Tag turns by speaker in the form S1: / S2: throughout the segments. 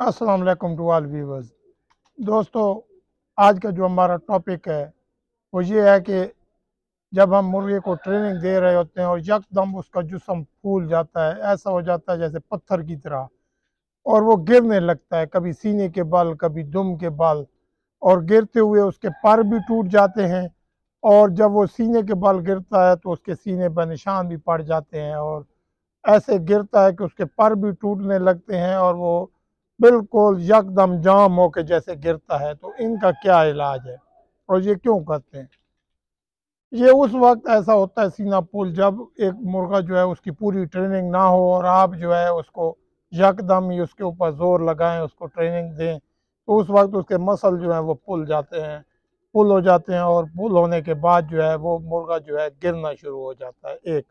S1: अस्सलाम वालेकुम to all viewers. दोस्तों, आज का जो हमारा टॉपिक है वो ये है कि जब हम मुर्गे को ट्रेनिंग दे रहे होते हैं और यकदम उसका जिस्म फूल जाता है, ऐसा हो जाता है जैसे पत्थर की तरह, और वो गिरने लगता है, कभी सीने के बल कभी दुम के बल, और गिरते हुए उसके पर भी टूट जाते हैं। और जब वो सीने के बल गिरता है तो उसके सीने पर निशान भी पड़ जाते हैं, और ऐसे गिरता है कि उसके पर भी टूटने लगते हैं और वो बिल्कुल यकदम जाम होके जैसे गिरता है। तो इनका क्या इलाज है और ये क्यों करते हैं? ये उस वक्त ऐसा होता है सीना पुल, जब एक मुर्गा जो है उसकी पूरी ट्रेनिंग ना हो और आप जो है उसको यकदम ही उसके ऊपर जोर लगाएं, उसको ट्रेनिंग दें, तो उस वक्त उसके मसल जो है वो पुल जाते हैं, पुल हो जाते हैं, और पुल होने के बाद जो है वो मुर्गा जो है गिरना शुरू हो जाता है। एक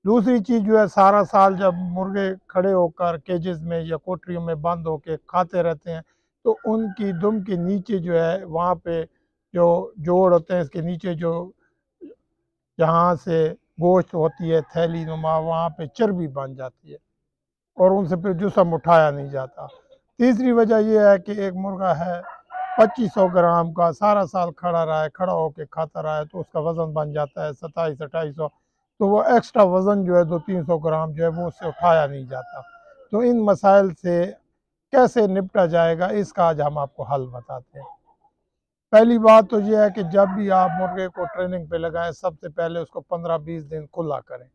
S1: दूसरी चीज़ जो है, सारा साल जब मुर्गे खड़े होकर केजेस में या कोठरियों में बंद होकर खाते रहते हैं, तो उनकी दुम के नीचे जो है वहाँ पे जो जोड़ होते हैं, इसके नीचे जो जहाँ से गोश्त होती है थैली नुमा, वहाँ पे चर्बी बन जाती है और उनसे फिर जिस्म उठाया नहीं जाता। तीसरी वजह यह है कि एक मुर्गा है 2500 ग्राम का, सारा साल खड़ा रहा है, खड़ा होकर खाता रहा है, तो उसका वज़न बन जाता है 2700-2800। तो वो एक्स्ट्रा वज़न जो है 200-300 ग्राम जो है वो उससे उठाया नहीं जाता। तो इन मसाइल से कैसे निपटा जाएगा, इसका आज हम आपको हल बताते हैं। पहली बात तो ये है कि जब भी आप मुर्गे को ट्रेनिंग पे लगाएं, सबसे पहले उसको 15-20 दिन खुला करें।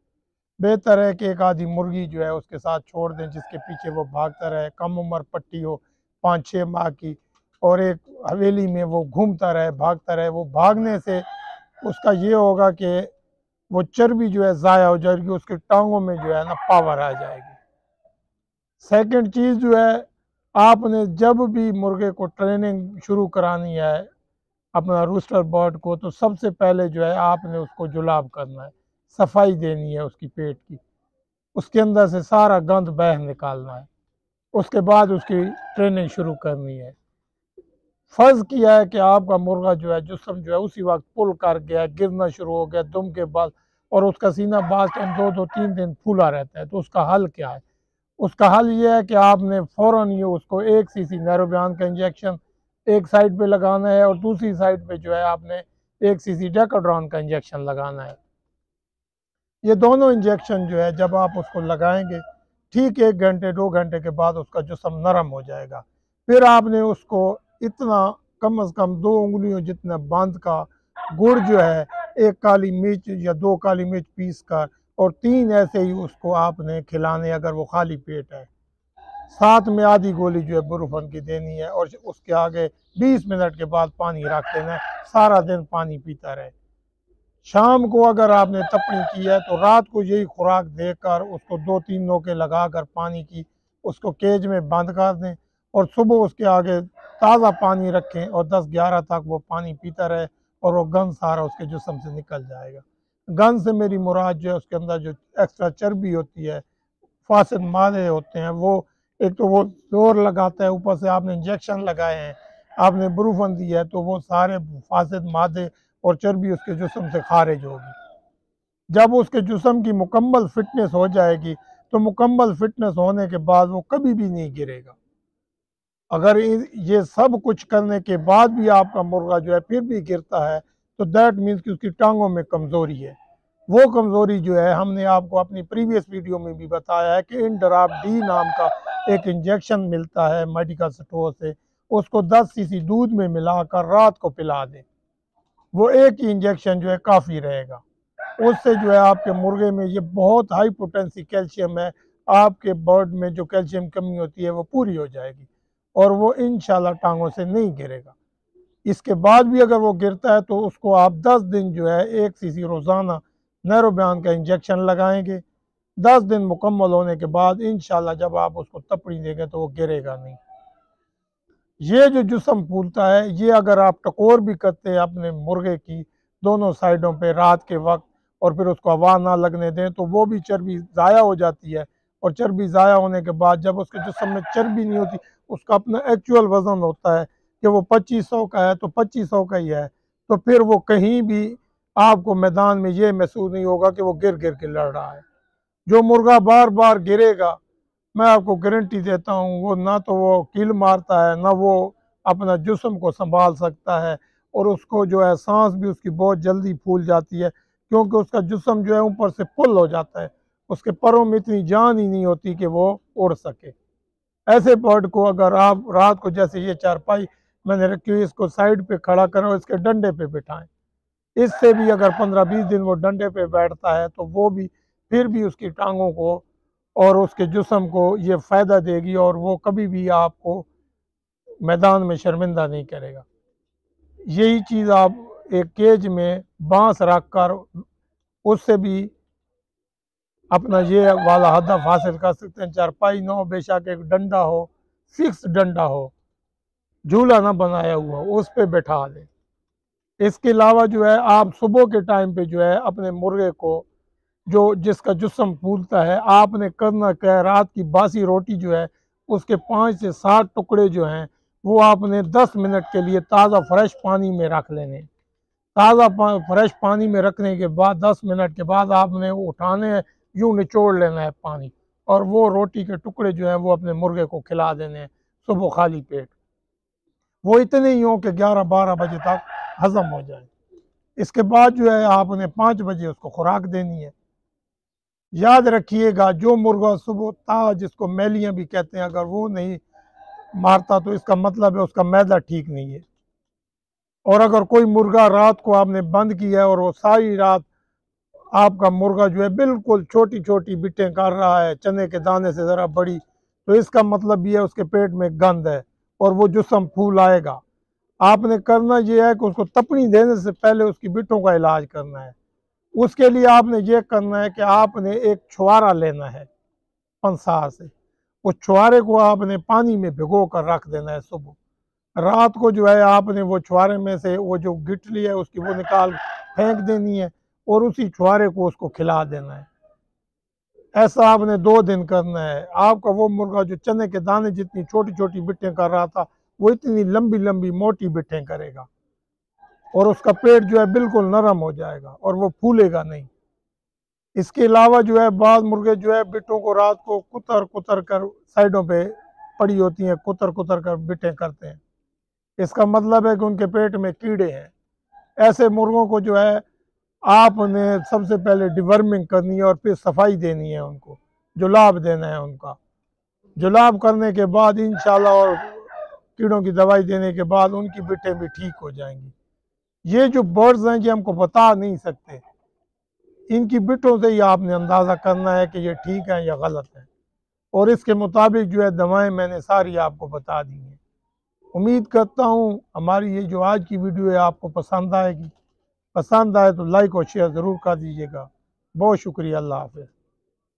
S1: बेहतर है कि एक आधी मुर्गी जो है उसके साथ छोड़ दें, जिसके पीछे वो भागता रहे, कम उम्र पट्टी हो 5-6 माह की, और एक हवेली में वो घूमता रहे, भागता रहे। वो भागने से उसका ये होगा कि वो चर्बी जो है ज़ाया हो जाएगी, उसकी टांगों में जो है ना पावर आ जाएगी। सेकंड चीज़ जो है, आपने जब भी मुर्गे को ट्रेनिंग शुरू करानी है अपना रूस्टर बर्ड को, तो सबसे पहले जो है आपने उसको जुलाब करना है, सफाई देनी है उसकी पेट की, उसके अंदर से सारा गंद बह निकालना है। उसके बाद उसकी ट्रेनिंग शुरू करनी है। फर्ज किया है कि आपका मुर्गा जो है जिस्म जो है उसी वक्त पुल कर गया, गिरना शुरू हो गया दुम के बाद, और उसका सीना बाज टाइम 2-2-3 दिन फूला रहता है, तो उसका हल क्या है? उसका हल ये है कि आपने फ़ौरन ही उसको 1 सीसी नैरोबियान का इंजेक्शन एक साइड पे लगाना है, और दूसरी साइड पे जो है आपने 1 सीसी डेकाड्रॉन का इंजेक्शन लगाना है। ये दोनों इंजेक्शन जो है जब आप उसको लगाएंगे, ठीक 1 घंटे 2 घंटे के बाद उसका जिस्म नरम हो जाएगा। फिर आपने उसको इतना कम अज़ कम 2 उंगलियों जितना बांध का गुड़ जो है, 1 काली मिर्च या 2 काली मिर्च पीस कर, और 3 ऐसे ही उसको आपने खिलाने, अगर वो खाली पेट है। साथ में आधी गोली जो है बुरुफन की देनी है, और उसके आगे 20 मिनट के बाद पानी रख देना है। सारा दिन पानी पीता रहे। शाम को अगर आपने तपनी की है तो रात को यही खुराक देकर उसको 2-3 नोके लगाकर पानी की उसको केज में बंद कर दें, और सुबह उसके आगे ताज़ा पानी रखें, और 10-11 तक वो पानी पीता रहे, और वो गंद सारा उसके जिस्म से निकल जाएगा। गंद से मेरी मुराद जो है, उसके अंदर जो एक्स्ट्रा चर्बी होती है, फासिद मादे होते हैं, वो एक तो वो जोर लगाता है, ऊपर से आपने इंजेक्शन लगाए हैं, आपने ब्रूफन दिया है, तो वो सारे फासिद मादे और चर्बी उसके जिस्म से खारिज होगी। जब उसके जिस्म की मुकम्मल फिटनेस हो जाएगी, तो मुकम्मल फिटनेस होने के बाद वो कभी भी नहीं गिरेगा। अगर ये सब कुछ करने के बाद भी आपका मुर्गा जो है फिर भी गिरता है, तो दैट मीन्स कि उसकी टांगों में कमज़ोरी है। वो कमज़ोरी जो है, हमने आपको अपनी प्रीवियस वीडियो में भी बताया है कि इंडराप डी नाम का एक इंजेक्शन मिलता है मेडिकल स्टोर से, उसको 10 सीसी दूध में मिलाकर रात को पिला दें। वो एक ही इंजेक्शन जो है काफ़ी रहेगा। उससे जो है आपके मुर्गे में ये बहुत हाई पोटेंसी कैल्शियम है, आपके बर्ड में जो कैल्शियम कमी होती है वो पूरी हो जाएगी, और वो इंशाल्लाह टांगों से नहीं गिरेगा। इसके बाद भी अगर वो गिरता है तो उसको आप 10 दिन जो है 1 सीसी रोज़ाना नैरोबियान का इंजेक्शन लगाएंगे। 10 दिन मुकम्मल होने के बाद इंशाल्लाह जब आप उसको तपड़ी देंगे तो वो गिरेगा नहीं। ये जो जिस्म फूलता है, ये अगर आप टकोर भी करते हैं अपने मुर्गे की दोनों साइडों पे रात के वक्त, और फिर उसको हवा ना लगने दें, तो वो भी चर्बी ज़ाया हो जाती है। और चर्बी ज़ाया होने के बाद जब उसके जिस्म में चर्बी नहीं होती, उसका अपना एक्चुअल वज़न होता है कि वो 2500 का है तो 2500 का ही है, तो फिर वो कहीं भी आपको मैदान में ये महसूस नहीं होगा कि वो गिर गिर के लड़ रहा है। जो मुर्गा बार बार गिरेगा, मैं आपको गारंटी देता हूँ वो ना तो वो कील मारता है, ना वो अपना जिस्म को संभाल सकता है, और उसको जो है सांस भी उसकी बहुत जल्दी फूल जाती है, क्योंकि उसका जिस्म जो है ऊपर से फुल हो जाता है, उसके परों में इतनी जान ही नहीं होती कि वो उड़ सके। ऐसे बर्ड को अगर आप रात को, जैसे ये चारपाई मैंने रखी हुई, इसको साइड पे खड़ा करो, इसके डंडे पे बिठाएं, इससे भी अगर 15-20 दिन वो डंडे पे बैठता है तो वो भी फिर भी उसकी टांगों को और उसके जिस्म को ये फ़ायदा देगी, और वो कभी भी आपको मैदान में शर्मिंदा नहीं करेगा। यही चीज़ आप एक केज में बांस रख कर उससे भी अपना ये वाला हदफ हासिल कर सकते हैं। चारपाई न हो, बेशक एक डंडा हो, फिक्स डंडा हो, झूला ना बनाया हुआ, उस पर बैठा दें। इसके अलावा जो है आप सुबह के टाइम पे जो है अपने मुर्गे को, जो जिसका जिस्म फूलता है, आपने करना क्या है, रात की बासी रोटी जो है उसके 5 से 7 टुकड़े जो हैं वो आपने 10 मिनट के लिए ताज़ा फ्रेश पानी में रख लेने। ताज़ा फ्रेश पानी में रखने के बाद 10 मिनट के बाद आपने उठाने हैं, यूँ निचोड़ लेना है पानी, और वो रोटी के टुकड़े जो हैं वो अपने मुर्गे को खिला देने हैं सुबह खाली पेट। वो इतने ही हो कि 11-12 बजे तक हजम हो जाए। इसके बाद जो है आपने 5 बजे उसको खुराक देनी है। याद रखिएगा, जो मुर्गा सुबह ताज, जिसको मैलियां भी कहते हैं, अगर वो नहीं मारता तो इसका मतलब है उसका मैदा ठीक नहीं है। और अगर कोई मुर्गा रात को आपने बंद किया है और वो सारी रात आपका मुर्गा जो है बिल्कुल छोटी छोटी बिटें कर रहा है, चने के दाने से ज़रा बड़ी, तो इसका मतलब ये है उसके पेट में गंद है और वो जिस्म फूल आएगा। आपने करना यह है कि उसको तपनी देने से पहले उसकी बिटों का इलाज करना है। उसके लिए आपने ये करना है कि आपने एक छुआरा लेना है पंसार से, उस छुआरे को आपने पानी में भिगो कर रख देना है। सुबह रात को जो है आपने वो छुआरे में से वो जो गिटली है उसकी वो निकाल फेंक देनी है, और उसी छुआरे को उसको खिला देना है। ऐसा आपने 2 दिन करना है। आपका वो मुर्गा जो चने के दाने जितनी छोटी छोटी बिटें कर रहा था, वो इतनी लंबी लंबी मोटी बिटें करेगा, और उसका पेट जो है बिल्कुल नरम हो जाएगा और वो फूलेगा नहीं। इसके अलावा जो है बाद मुर्गे जो है बिटों को रात को कुतर कुतर कर साइडों पे पड़ी होती हैं, कुतर कुतर कर बिटें करते हैं। इसका मतलब है कि उनके पेट में कीड़े हैं। ऐसे मुर्गों को जो है आपने सबसे पहले डिवर्मिंग करनी है और फिर सफाई देनी है, उनको जुलाब देना है। उनका जुलाब करने के बाद इंशाल्लाह और कीड़ों की दवाई देने के बाद उनकी बिटें भी ठीक हो जाएंगी। ये जो बर्ड्स हैं ये हमको बता नहीं सकते, इनकी बिटों से ही आपने अंदाज़ा करना है कि ये ठीक है या गलत है, और इसके मुताबिक जो है दवाएं मैंने सारी आपको बता दी हैं। उम्मीद करता हूँ हमारी ये जो आज की वीडियो है आपको पसंद आएगी। पसंद आए तो लाइक और शेयर ज़रूर कर दीजिएगा। बहुत शुक्रिया। अल्लाह हाफ़िज़।